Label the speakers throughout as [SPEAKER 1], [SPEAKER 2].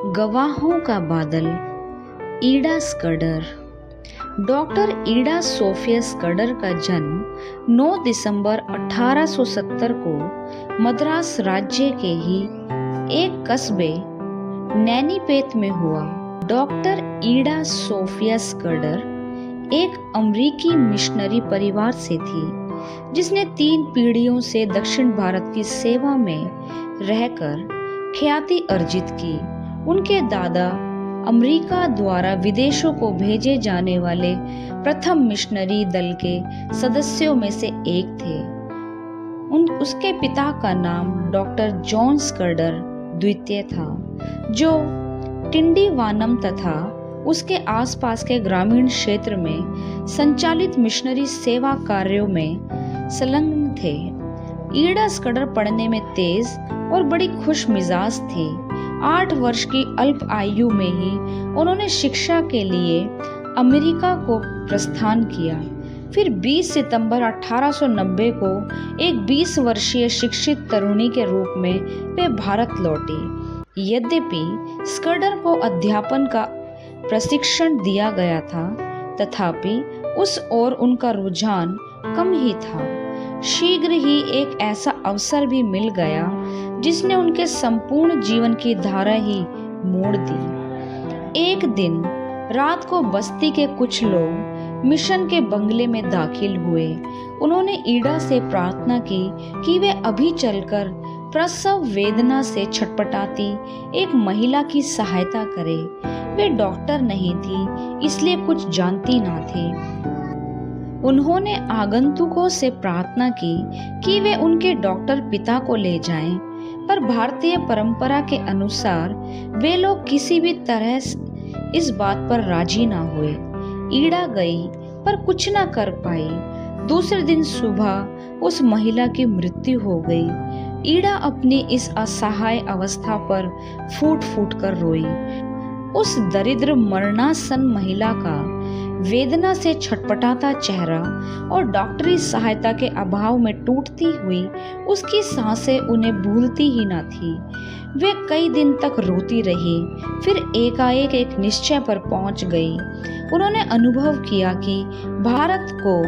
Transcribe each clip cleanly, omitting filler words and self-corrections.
[SPEAKER 1] गवाहों का बादल। ईडा स्कर्डर। डॉक्टर ईडा सोफिया स्कर्डर का जन्म 9 दिसंबर 1870 को मद्रास राज्य के ही एक कस्बे नैनीपेत में हुआ। डॉक्टर ईडा सोफिया स्कर्डर एक अमेरिकी मिशनरी परिवार से थी, जिसने 3 पीढ़ियों से दक्षिण भारत की सेवा में रहकर ख्याति अर्जित की। उनके दादा अमेरिका द्वारा विदेशों को भेजे जाने वाले प्रथम मिशनरी दल के सदस्यों में से एक थे। उसके पिता का नाम डॉक्टर जॉन स्कर्डर द्वितीय था, जो टिंडीवानम तथा उसके आसपास के ग्रामीण क्षेत्र में संचालित मिशनरी सेवा कार्यों में संलग्न थे। ईडा स्कर्डर पढ़ने में तेज और बड़ी खुश मिजाज थी। 8 वर्ष की अल्प आयु में ही उन्होंने शिक्षा के लिए अमेरिका को प्रस्थान किया। फिर 20 सितंबर 1890 को एक 20 वर्षीय शिक्षित तरुणी के रूप में वे भारत लौटी। यद्यपि स्कर्डर को अध्यापन का प्रशिक्षण दिया गया था, तथापि उस ओर उनका रुझान कम ही था। शीघ्र ही एक ऐसा अवसर भी मिल गया जिसने उनके संपूर्ण जीवन की धारा ही मोड़ दी। एक दिन रात को बस्ती के कुछ लोग मिशन के बंगले में दाखिल हुए। उन्होंने ईडा से प्रार्थना की कि वे अभी चलकर प्रसव वेदना से छटपटाती एक महिला की सहायता करे। वे डॉक्टर नहीं थी, इसलिए कुछ जानती ना थी। उन्होंने आगंतुकों से प्रार्थना की कि वे उनके डॉक्टर पिता को ले जाएं, पर भारतीय परंपरा के अनुसार वे लोग किसी भी तरह इस बात पर राजी ना हुए। ईडा गई पर कुछ ना कर पाई। दूसरे दिन सुबह उस महिला की मृत्यु हो गई। ईडा अपनी इस असहाय अवस्था पर फूट फूट कर रोई। उस दरिद्र मरणासन महिला का वेदना से छटपटाता चेहरा और डॉक्टरी सहायता के अभाव में टूटती हुई उसकी सांसें उन्हें भूलती ही न थी। वे कई दिन तक रोती रही, फिर एकाएक एक निश्चय पर पहुंच गई। उन्होंने अनुभव किया कि भारत को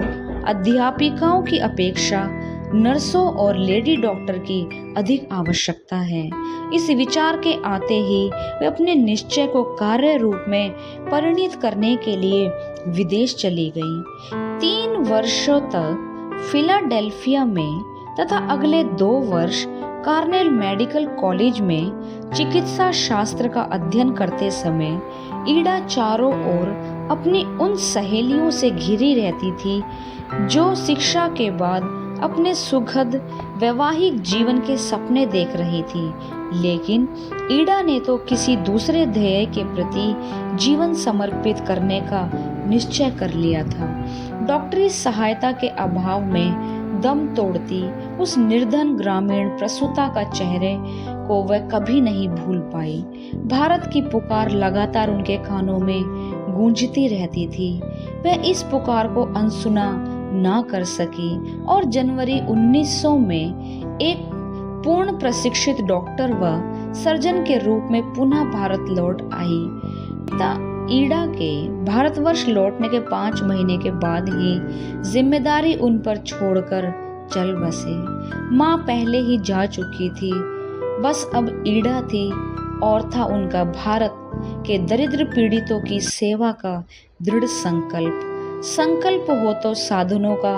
[SPEAKER 1] अध्यापिकाओं की अपेक्षा नर्सों और लेडी डॉक्टर की अधिक आवश्यकता है। इस विचार के आते ही वे अपने निश्चय को कार्य रूप में परिणित करने के लिए विदेश चली गई। 3 वर्षों तक फिलाडेल्फिया में तथा अगले 2 वर्ष कार्नेल मेडिकल कॉलेज में चिकित्सा शास्त्र का अध्ययन करते समय ईडा चारों ओर अपनी उन सहेलियों से घिरी रहती थी जो शिक्षा के बाद अपने सुखद वैवाहिक जीवन के सपने देख रही थी। लेकिन ईडा ने तो किसी दूसरे ध्येय के प्रति जीवन समर्पित करने का निश्चय कर लिया था। डॉक्टरी सहायता के अभाव में दम तोड़ती उस निर्धन ग्रामीण प्रसूता का चेहरे को वह कभी नहीं भूल पाई। भारत की पुकार लगातार उनके कानों में गूंजती रहती थी। वह इस पुकार को अनसुना ना कर सकी और जनवरी 1900 में एक पूर्ण प्रशिक्षित डॉक्टर व सर्जन के रूप में पुनः भारत लौट आई। पिता ईडा के भारतवर्ष लौटने के 5 महीने के बाद ही जिम्मेदारी उन पर छोड़कर चल बसे। माँ पहले ही जा चुकी थी, बस अब ईडा थी और था उनका भारत के दरिद्र पीड़ितों की सेवा का दृढ़ संकल्प। संकल्प हो तो साधनों का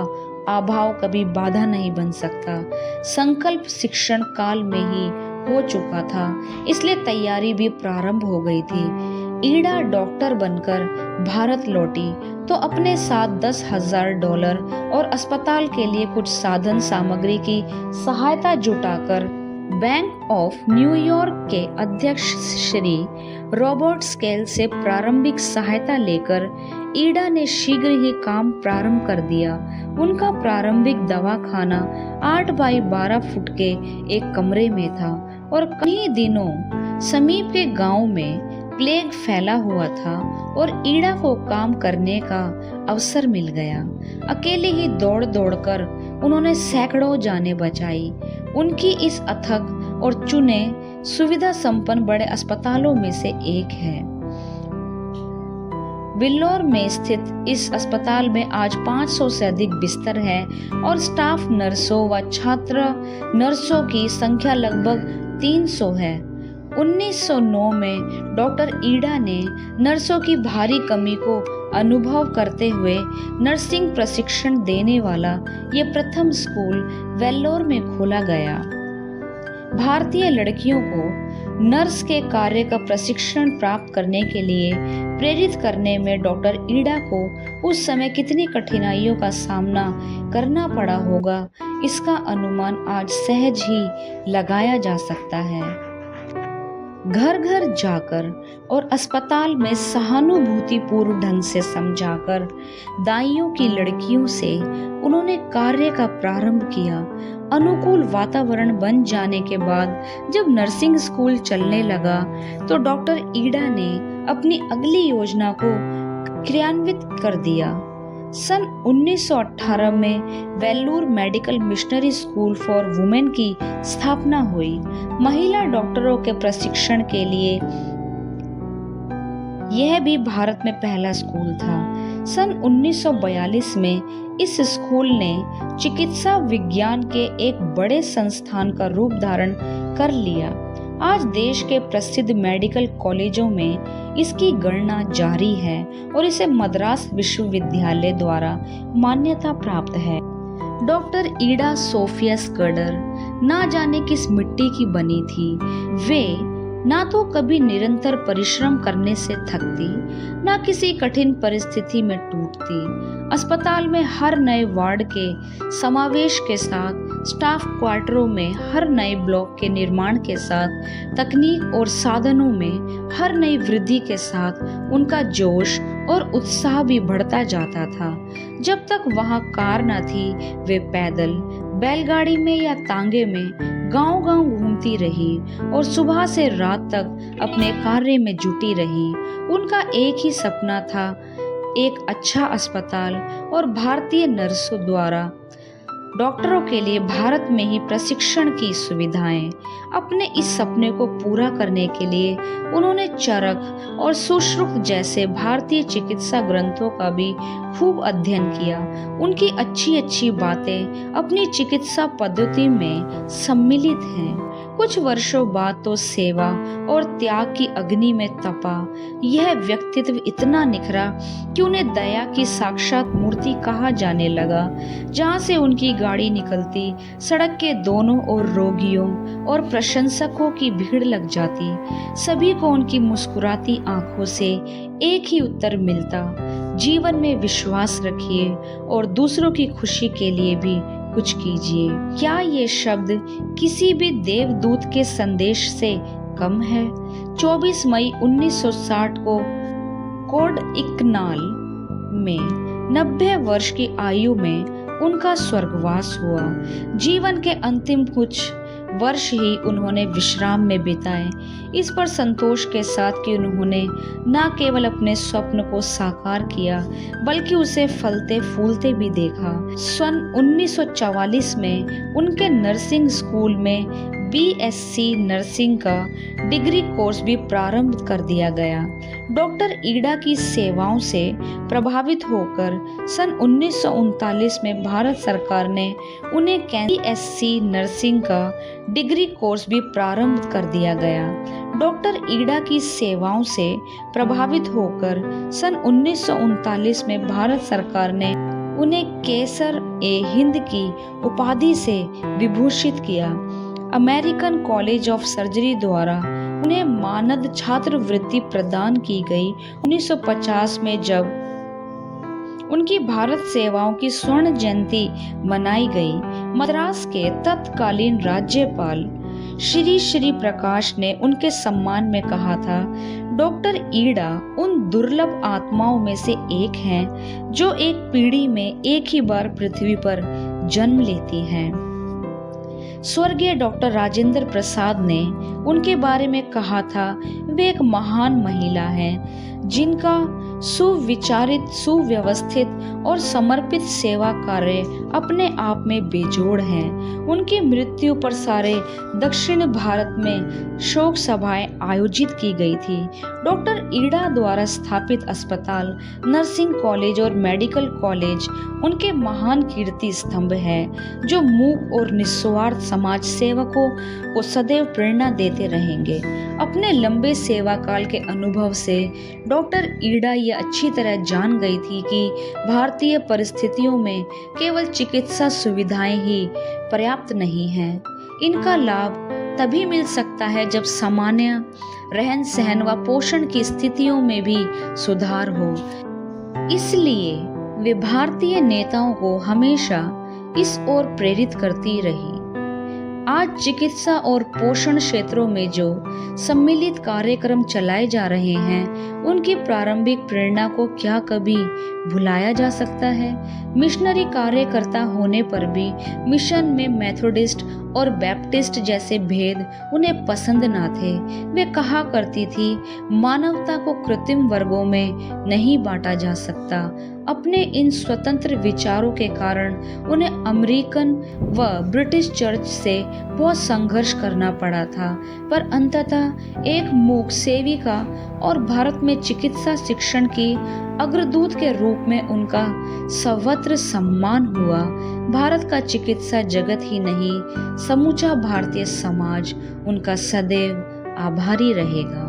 [SPEAKER 1] अभाव कभी बाधा नहीं बन सकता। संकल्प शिक्षण काल में ही हो चुका था, इसलिए तैयारी भी प्रारंभ हो गई थी। ईडा डॉक्टर बनकर भारत लौटी तो अपने साथ $10,000 और अस्पताल के लिए कुछ साधन सामग्री की सहायता जुटाकर बैंक ऑफ न्यूयॉर्क के अध्यक्ष श्री रॉबर्ट स्केल से प्रारंभिक सहायता लेकर ईडा ने शीघ्र ही काम प्रारंभ कर दिया। उनका प्रारंभिक दवाखाना 8 बाई 12 फुट के एक कमरे में था और कई दिनों समीप के गांव में प्लेग फैला हुआ था और ईडा को काम करने का अवसर मिल गया। अकेले ही दौड़ दौड़कर उन्होंने सैकड़ों जानें बचाई। उनकी इस अथक और चुने सुविधा संपन्न बड़े अस्पतालों में से एक है। वेल्लोर में स्थित इस अस्पताल में आज 500 से अधिक बिस्तर हैं और स्टाफ नर्सों व छात्र नर्सों की संख्या लगभग 300 है। 1909 में डॉक्टर ईडा ने नर्सों की भारी कमी को अनुभव करते हुए नर्सिंग प्रशिक्षण देने वाला ये प्रथम स्कूल वेल्लोर में खोला गया। भारतीय लड़कियों को नर्स के कार्य का प्रशिक्षण प्राप्त करने के लिए प्रेरित करने में डॉक्टर ईडा को उस समय कितनी कठिनाइयों का सामना करना पड़ा होगा, इसका अनुमान आज सहज ही लगाया जा सकता है। घर घर जाकर और अस्पताल में सहानुभूतिपूर्ण ढंग से समझाकर दाइयों की लड़कियों से उन्होंने कार्य का प्रारंभ किया। अनुकूल वातावरण बन जाने के बाद जब नर्सिंग स्कूल चलने लगा तो डॉक्टर ईडा ने अपनी अगली योजना को क्रियान्वित कर दिया। सन 1918 में Vellore medical missionary school for women की स्थापना हुई। महिला डॉक्टरों के प्रशिक्षण के लिए यह भी भारत में पहला स्कूल था। सन 1942 में इस स्कूल ने चिकित्सा विज्ञान के एक बड़े संस्थान का रूप धारण कर लिया। आज देश के प्रसिद्ध मेडिकल कॉलेजों में इसकी गणना जारी है और इसे मद्रास विश्वविद्यालय द्वारा मान्यता प्राप्त है। डॉक्टर ईडा सोफिया स्कर्डर ना जाने किस मिट्टी की बनी थी। वे ना तो कभी निरंतर परिश्रम करने से थकती, ना किसी कठिन परिस्थिति में टूटती। अस्पताल में हर नए वार्ड के समावेश के साथ, स्टाफ क्वार्टरों में हर नए ब्लॉक के निर्माण के साथ, तकनीक और साधनों में हर नई वृद्धि के साथ उनका जोश और उत्साह भी बढ़ता जाता था। जब तक वहाँ कार न थी, वे पैदल, बैलगाड़ी में या तांगे में गांव-गांव घूमती रही और सुबह से रात तक अपने कार्य में जुटी रही। उनका एक ही सपना था, एक अच्छा अस्पताल और भारतीय नर्सों द्वारा डॉक्टरों के लिए भारत में ही प्रशिक्षण की सुविधाएं। अपने इस सपने को पूरा करने के लिए उन्होंने चरक और सुश्रुत जैसे भारतीय चिकित्सा ग्रंथों का भी खूब अध्ययन किया। उनकी अच्छी अच्छी बातें अपनी चिकित्सा पद्धति में सम्मिलित हैं। कुछ वर्षों बाद तो सेवा और त्याग की अग्नि में तपा यह व्यक्तित्व इतना निखरा कि उन्हें दया की साक्षात मूर्ति कहा जाने लगा। जहाँ से उनकी गाड़ी निकलती, सड़क के दोनों ओर रोगियों और प्रशंसकों की भीड़ लग जाती। सभी को उनकी मुस्कुराती आंखों से एक ही उत्तर मिलता, जीवन में विश्वास रखिए और दूसरों की खुशी के लिए भी कुछ कीजिए। क्या ये शब्द किसी भी देवदूत के संदेश से कम है? 24 मई 1960 को कोडइकनाल में 90 वर्ष की आयु में उनका स्वर्गवास हुआ। जीवन के अंतिम कुछ वर्ष ही उन्होंने विश्राम में बिताए, इस पर संतोष के साथ कि उन्होंने न केवल अपने स्वप्न को साकार किया बल्कि उसे फलते फूलते भी देखा। सन 1944 में उनके नर्सिंग स्कूल में बीएससी नर्सिंग का डिग्री कोर्स भी प्रारंभ कर दिया गया। डॉक्टर ईडा की सेवाओं से प्रभावित होकर सन 1939 में भारत सरकार ने उन्हें बीएससी नर्सिंग का डिग्री कोर्स भी प्रारंभ कर दिया गया। डॉक्टर ईडा की सेवाओं से प्रभावित होकर सन 1939 में भारत सरकार ने उन्हें केसर-ए-हिंद की उपाधि से विभूषित किया। अमेरिकन कॉलेज ऑफ सर्जरी द्वारा उन्हें मानद छात्रवृत्ति प्रदान की गई। 1950 में जब उनकी भारत सेवाओं की स्वर्ण जयंती मनाई गई, मद्रास के तत्कालीन राज्यपाल श्री श्री प्रकाश ने उनके सम्मान में कहा था, डॉक्टर ईडा उन दुर्लभ आत्माओं में से एक हैं जो एक पीढ़ी में एक ही बार पृथ्वी पर जन्म लेती हैं। स्वर्गीय डॉक्टर राजेंद्र प्रसाद ने उनके बारे में कहा था, वे एक महान महिला हैं जिनका सुविचारित, सुव्यवस्थित और समर्पित सेवा कार्य अपने आप में बेजोड़ है। उनकी मृत्यु पर सारे दक्षिण भारत में शोक सभाएं आयोजित की गई थी। डॉक्टर ईडा द्वारा स्थापित अस्पताल, नर्सिंग कॉलेज और मेडिकल कॉलेज उनके महान कीर्ति स्तंभ है, जो मूक और निस्वार्थ समाज सेवकों को सदैव प्रेरणा देते रहेंगे। अपने लंबे सेवा काल के अनुभव से डॉक्टर ईडा ये अच्छी तरह जान गई थी कि भारतीय परिस्थितियों में केवल चिकित्सा सुविधाएं ही पर्याप्त नहीं हैं। इनका लाभ तभी मिल सकता है जब सामान्य रहन सहन व पोषण की स्थितियों में भी सुधार हो। इसलिए वे भारतीय नेताओं को हमेशा इस ओर प्रेरित करती रही। आज चिकित्सा और पोषण क्षेत्रों में जो सम्मिलित कार्यक्रम चलाए जा रहे हैं, उनकी प्रारंभिक प्रेरणा को क्या कभी भुलाया जा सकता है? मिशनरी कार्यकर्ता होने पर भी मिशन में मेथोडिस्ट और बैप्टिस्ट जैसे भेद उन्हें पसंद ना थे। वे कहा करती थी, मानवता को कृत्रिम वर्गों में नहीं बांटा जा सकता। अपने इन स्वतंत्र विचारों के कारण उन्हें अमेरिकन व ब्रिटिश चर्च से बहुत संघर्ष करना पड़ा था, पर अंततः एक मूक सेविका और भारत में चिकित्सा शिक्षण की अग्रदूत के रूप में उनका सर्वत्र सम्मान हुआ। भारत का चिकित्सा जगत ही नहीं, समूचा भारतीय समाज उनका सदैव आभारी रहेगा।